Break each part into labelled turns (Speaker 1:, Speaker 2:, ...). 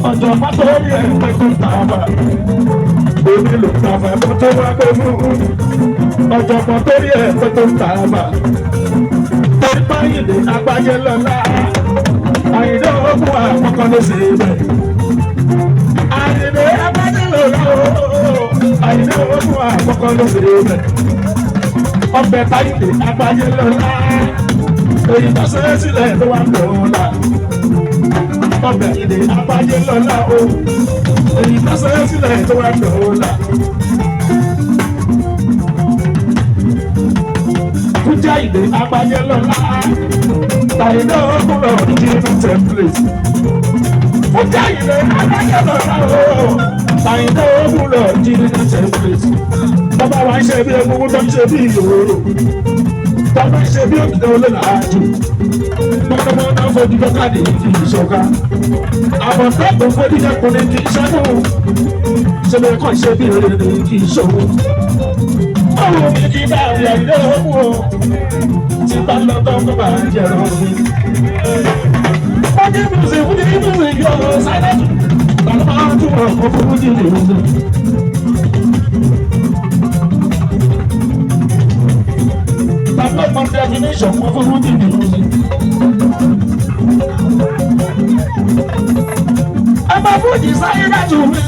Speaker 1: ọjọ́ pátó rí ẹgbẹ́ tó tààbà èmi ló tààbà ẹgbẹ́ tó wá gbé mú ọjọ́ pátó rí ẹgbẹ́ tó tààbà torí báyìí agbájẹ lọ́la àyìnbó ogun àkọ́kọ́ ló ṣe bẹ̀ àyìnbó agbájẹ lọ́la àyìnbó ogun àkọ́kọ́ ló ṣe bẹ̀ ọbẹ̀ báyìí agbájẹ lọ́la èyí tó ṣe é sílẹ̀ tó wá ń lọ́la. Ọbẹ̀ ìdè agbájé lọ́la o, èyí tó ṣe é sílẹ̀ tó wá lọ́la. Fújà ìdè agbájé lọ́la, tàyínà ọkùnrin original template. Fújà ìdè agbájé lọ́la o, tàyínà ọkùnrin original template. Bàbá wa ń ṣe bí egungun tó ń ṣe bí ìyòrò. Bàbá ń ṣe bí òkìtà olólàájú. Mọ̀nàmọ́ náà fojú dọ́kadì kì í ṣọ̀ká. Àwọn tẹ́gbọ̀n fojú dẹ́kùnrin kì í ṣẹ́nu. Ṣẹlẹ̀ kàn ṣe bí èrè kì í ṣòwò. Ọ̀rọ̀ mi kì í bá àrí àìlè òkú o. Tí bá lọ tán tó bá ń jẹ̀rọ mi. Fújì music yọ sáyẹ́tù. Bàbá máa ń túbọ̀ kọ́ fújì music. Bàbá mọ definition kọ́ fújì music. Ọmọ fújì sáyé dájú mi.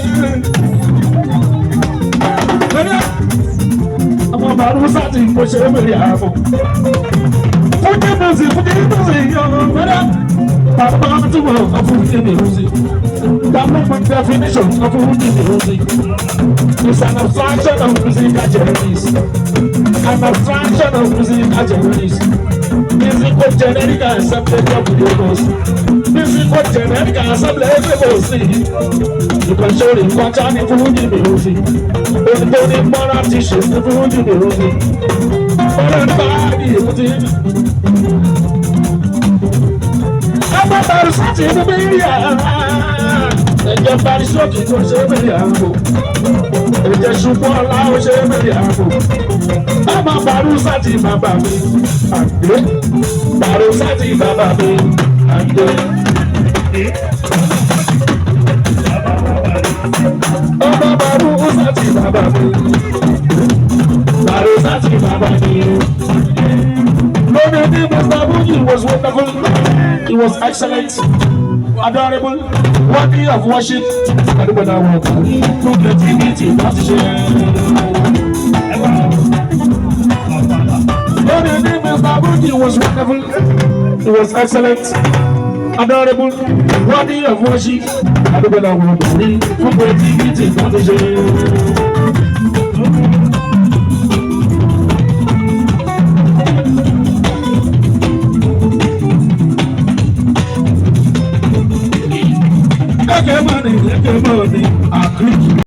Speaker 1: Ọmọ bàrú sáti kò ṣe é mèrè ààbò. Fújì music yọ mẹ́rẹ́. Bàbá túbọ̀ kọ́ fújì music. Bàbá mọ definition kọ́ fújì music. It's an abstraction of musical journeys. An abstraction of musical journeys. Musical generic accepted of the labels. Musical generic accepted of the labels. You can show the quantity of Fuji music. Only more artisans of Fuji music. But everybody is it. I'm about to start in the media. Ẹ̀jẹ̀ parí sókè tó ṣe mẹ́rin àbò. Ẹ̀jẹ̀ ṣùgbọ́n ọ̀la ó ṣe mẹ́rin àbò. Bàbá Bàrú sáti bàbá mi, àgbé. Bàrú sáti bàbá mi, àgbé. Bàbá Bàrú sáti bàbá mi. Bàrú sáti bàbá mi. Lórí ní Mr. Fuji was wonderful. He was excellent. Adorable, worthy of worship. Adúgbòdà wọn kò ní fún creativity láti ṣe. Lórí ní Mr. Fuji was wonderful. He was excellent. Adorable, worthy of worship. Adúgbòdà wọn kò ní fún creativity láti ṣe. Ẹ̀kẹ́ mọ́ni, àkírí.